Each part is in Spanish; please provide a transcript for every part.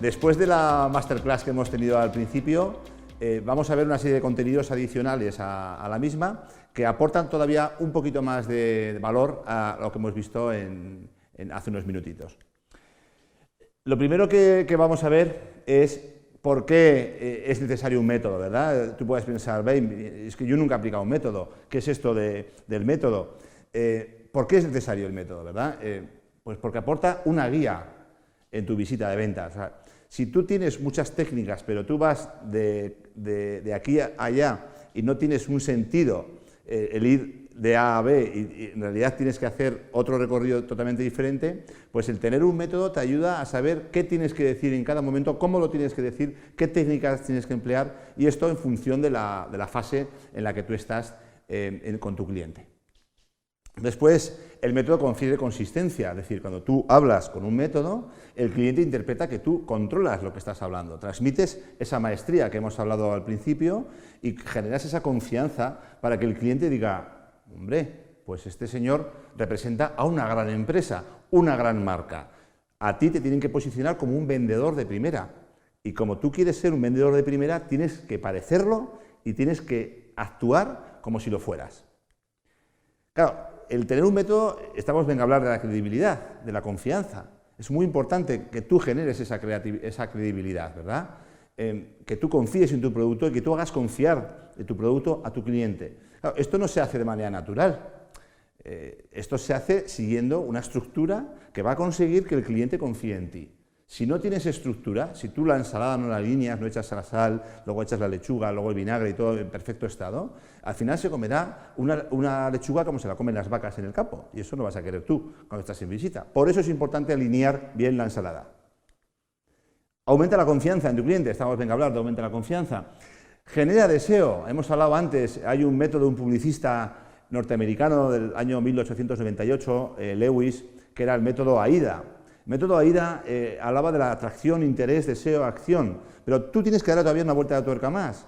Después de la masterclass que hemos tenido al principio, vamos a ver una serie de contenidos adicionales a la misma que aportan todavía un poquito más de valor a lo que hemos visto hace unos minutitos. Lo primero que vamos a ver es por qué es necesario un método, ¿verdad? Tú puedes pensar, es que yo nunca he aplicado un método, ¿qué es esto del método? ¿Por qué es necesario el método, verdad? Pues porque aporta una guía en tu visita de ventas. O sea, si tú tienes muchas técnicas, pero tú vas de aquí a allá y no tienes un sentido, el ir de A a B y en realidad tienes que hacer otro recorrido totalmente diferente, pues el tener un método te ayuda a saber qué tienes que decir en cada momento, cómo lo tienes que decir, qué técnicas tienes que emplear, y esto en función de la fase en la que tú estás con tu cliente. Después, el método confiere consistencia, es decir, cuando tú hablas con un método, el cliente interpreta que tú controlas lo que estás hablando, transmites esa maestría que hemos hablado al principio y generas esa confianza para que el cliente diga, hombre, pues este señor representa a una gran empresa, una gran marca. A ti te tienen que posicionar como un vendedor de primera y como tú quieres ser un vendedor de primera, tienes que parecerlo y tienes que actuar como si lo fueras. Claro, el tener un método, venga a hablar de la credibilidad, de la confianza. Es muy importante que tú generes esa credibilidad, ¿verdad? Que tú confíes en tu producto y que tú hagas confiar de tu producto a tu cliente. Claro, esto no se hace de manera natural. Esto se hace siguiendo una estructura que va a conseguir que el cliente confíe en ti. Si no tienes estructura, si tú la ensalada no la alineas, no echas la sal, luego echas la lechuga, luego el vinagre y todo en perfecto estado, al final se comerá una lechuga como se la comen las vacas en el campo, y eso no vas a querer tú cuando estás en visita. Por eso es importante alinear bien la ensalada. Aumenta la confianza en tu cliente, venga a hablar de aumenta la confianza. Genera deseo, hemos hablado antes, hay un método, un publicista norteamericano del año 1898, Lewis, que era el método AIDA. El método AIDA hablaba de la atracción, interés, deseo, acción, pero tú tienes que darle todavía una vuelta de tuerca más.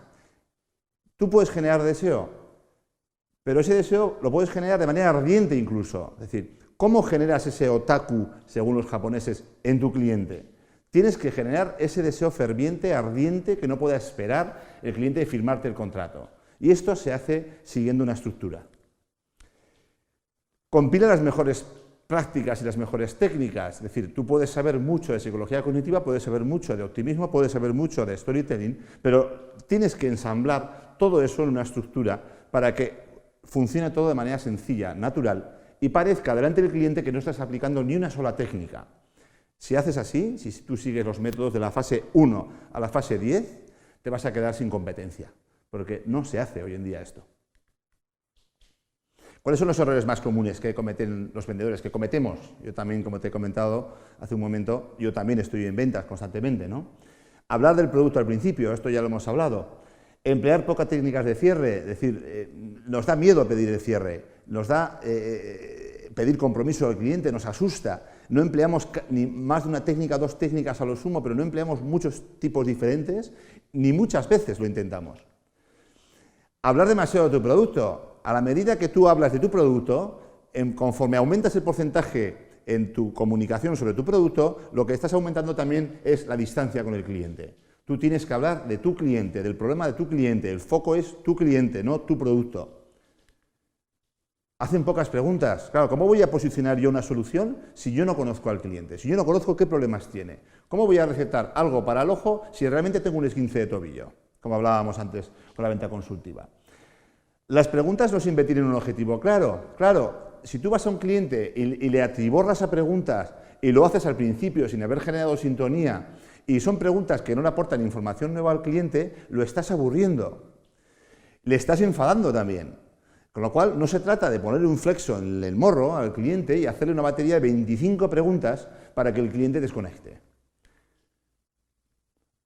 Tú puedes generar deseo, pero ese deseo lo puedes generar de manera ardiente incluso. Es decir, ¿cómo generas ese otaku, según los japoneses, en tu cliente? Tienes que generar ese deseo ferviente, ardiente, que no pueda esperar el cliente de firmarte el contrato. Y esto se hace siguiendo una estructura. Compila las mejores prácticas y las mejores técnicas, es decir, tú puedes saber mucho de psicología cognitiva, puedes saber mucho de optimismo, puedes saber mucho de storytelling, pero tienes que ensamblar todo eso en una estructura para que funcione todo de manera sencilla, natural, y parezca delante del cliente que no estás aplicando ni una sola técnica. Si haces así, si tú sigues los métodos de la fase 1 a la fase 10, te vas a quedar sin competencia, porque no se hace hoy en día esto. ¿Cuáles son los errores más comunes que cometen los vendedores, que cometemos? Yo también, como te he comentado hace un momento, yo también estoy en ventas constantemente, ¿no? Hablar del producto al principio, esto ya lo hemos hablado. Emplear pocas técnicas de cierre, es decir, nos da miedo pedir el cierre, nos da pedir compromiso al cliente, nos asusta. No empleamos ni más de una técnica, dos técnicas a lo sumo, pero no empleamos muchos tipos diferentes, ni muchas veces lo intentamos. Hablar demasiado de tu producto. A la medida que tú hablas de tu producto, conforme aumentas el porcentaje en tu comunicación sobre tu producto, lo que estás aumentando también es la distancia con el cliente. Tú tienes que hablar de tu cliente, del problema de tu cliente. El foco es tu cliente, no tu producto. Hacen pocas preguntas. Claro, ¿cómo voy a posicionar yo una solución si yo no conozco al cliente? Si yo no conozco qué problemas tiene. ¿Cómo voy a recetar algo para el ojo si realmente tengo un esguince de tobillo? Como hablábamos antes con la venta consultiva. Las preguntas no siempre tienen un objetivo claro. Claro, si tú vas a un cliente y le atiborras a preguntas y lo haces al principio sin haber generado sintonía y son preguntas que no le aportan información nueva al cliente, lo estás aburriendo. Le estás enfadando también. Con lo cual, no se trata de ponerle un flexo en el morro al cliente y hacerle una batería de 25 preguntas para que el cliente desconecte.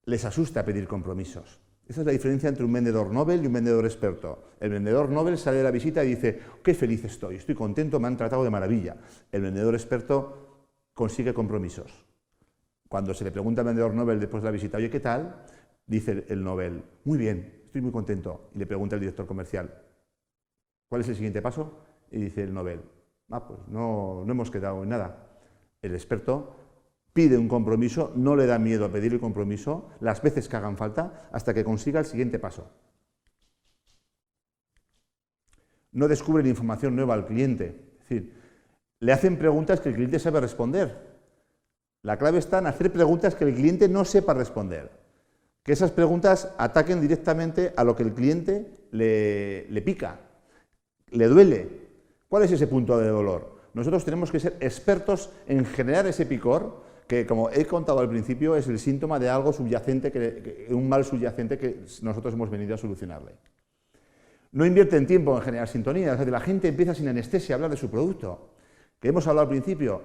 Les asusta pedir compromisos. Esa es la diferencia entre un vendedor Nobel y un vendedor experto. El vendedor Nobel sale de la visita y dice, qué feliz estoy contento, me han tratado de maravilla. El vendedor experto consigue compromisos. Cuando se le pregunta al vendedor Nobel después de la visita, oye, ¿qué tal? Dice el Nobel, muy bien, estoy muy contento. Y le pregunta el director comercial, ¿cuál es el siguiente paso? Y dice el Nobel, pues no hemos quedado en nada. El experto pide un compromiso, no le da miedo a pedir el compromiso las veces que hagan falta hasta que consiga el siguiente paso. No descubren información nueva al cliente, es decir, le hacen preguntas que el cliente sabe responder. La clave está en hacer preguntas que el cliente no sepa responder, que esas preguntas ataquen directamente a lo que el cliente le pica, le duele. ¿Cuál es ese punto de dolor? Nosotros tenemos que ser expertos en generar ese picor, que como he contado al principio es el síntoma de algo subyacente, un mal subyacente que nosotros hemos venido a solucionarle. No invierten tiempo en generar sintonía, es decir, la gente empieza sin anestesia a hablar de su producto, que hemos hablado al principio.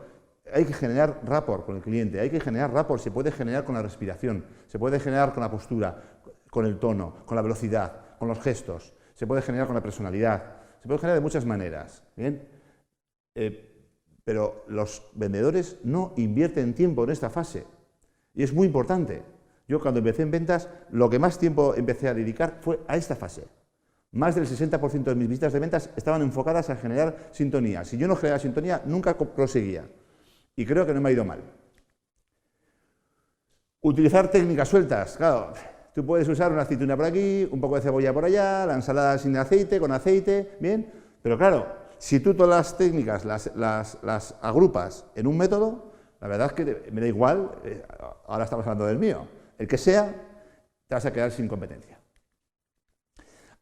Hay que generar rapport con el cliente, hay que generar rapport, se puede generar con la respiración, se puede generar con la postura, con el tono, con la velocidad, con los gestos, se puede generar con la personalidad, se puede generar de muchas maneras, ¿bien? Pero los vendedores no invierten tiempo en esta fase y es muy importante. Yo cuando empecé en ventas, lo que más tiempo empecé a dedicar fue a esta fase. Más del 60% de mis visitas de ventas estaban enfocadas a generar sintonía. Si yo no generaba sintonía, nunca proseguía. Y creo que no me ha ido mal. Utilizar técnicas sueltas. Claro, tú puedes usar una aceituna por aquí, un poco de cebolla por allá, la ensalada sin aceite, con aceite, bien. Pero claro, si tú todas las técnicas las agrupas en un método, la verdad es que me da igual, ahora estamos hablando del mío, el que sea, te vas a quedar sin competencia.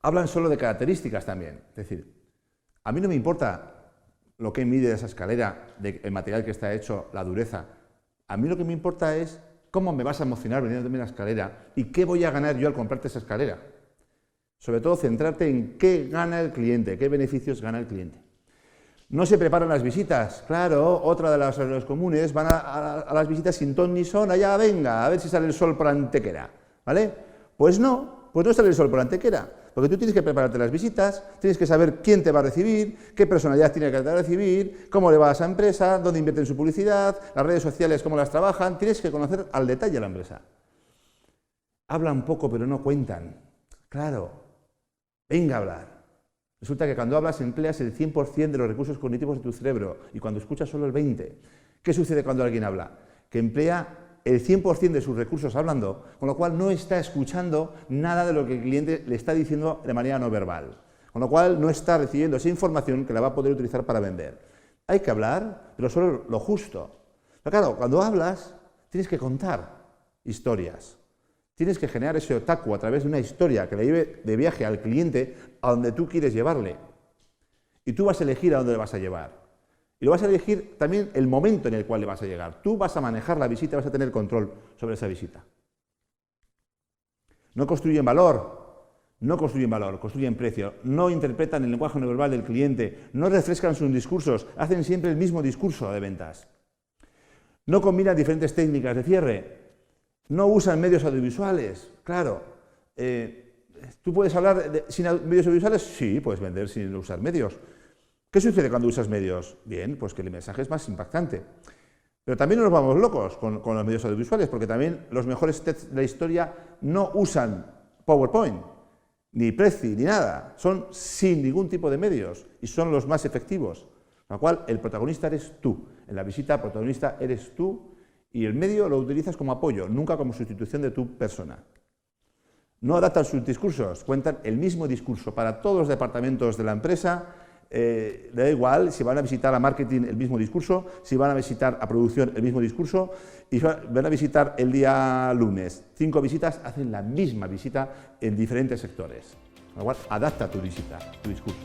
Hablan solo de características también, es decir, a mí no me importa lo que mide esa escalera, el material que está hecho, la dureza. A mí lo que me importa es cómo me vas a emocionar vendiéndome la escalera y qué voy a ganar yo al comprarte esa escalera. Sobre todo, centrarte en qué gana el cliente, qué beneficios gana el cliente. No se preparan las visitas. Claro, otra de las errores comunes, van a las visitas sin ton ni son, allá venga, a ver si sale el sol por Antequera, ¿vale? Pues no sale el sol por Antequera. Porque tú tienes que prepararte las visitas, tienes que saber quién te va a recibir, qué personalidad tiene que recibir, cómo le va a esa empresa, dónde invierte en su publicidad, las redes sociales, cómo las trabajan. Tienes que conocer al detalle a la empresa. Hablan poco pero no cuentan. Claro, venga a hablar. Resulta que cuando hablas empleas el 100% de los recursos cognitivos de tu cerebro y cuando escuchas solo el 20%. ¿Qué sucede cuando alguien habla? Que emplea el 100% de sus recursos hablando, con lo cual no está escuchando nada de lo que el cliente le está diciendo de manera no verbal, con lo cual no está recibiendo esa información que la va a poder utilizar para vender. Hay que hablar, pero solo lo justo. Pero claro, cuando hablas, tienes que contar historias, tienes que generar ese otaku a través de una historia que le lleve de viaje al cliente a donde tú quieres llevarle. Y tú vas a elegir a dónde le vas a llevar. Y lo vas a elegir también el momento en el cual le vas a llegar. Tú vas a manejar la visita, vas a tener control sobre esa visita. No construyen valor, construyen precio, no interpretan el lenguaje no verbal del cliente, no refrescan sus discursos, hacen siempre el mismo discurso de ventas. No combinan diferentes técnicas de cierre, no usan medios audiovisuales, claro. ¿Tú puedes hablar sin medios audiovisuales? Sí, puedes vender sin usar medios. ¿Qué sucede cuando usas medios? Bien, pues que el mensaje es más impactante. Pero también no nos vamos locos con los medios audiovisuales, porque también los mejores TEDs de la historia no usan PowerPoint, ni Prezi, ni nada. Son sin ningún tipo de medios y son los más efectivos. Con lo cual, el protagonista eres tú. En la visita, el protagonista eres tú y el medio lo utilizas como apoyo, nunca como sustitución de tu persona. No adaptan sus discursos, cuentan el mismo discurso para todos los departamentos de la empresa. Le da igual si van a visitar a marketing el mismo discurso, si van a visitar a producción el mismo discurso y van a visitar el día lunes. 5 visitas, hacen la misma visita en diferentes sectores. Con lo cual, adapta tu visita, tu discurso.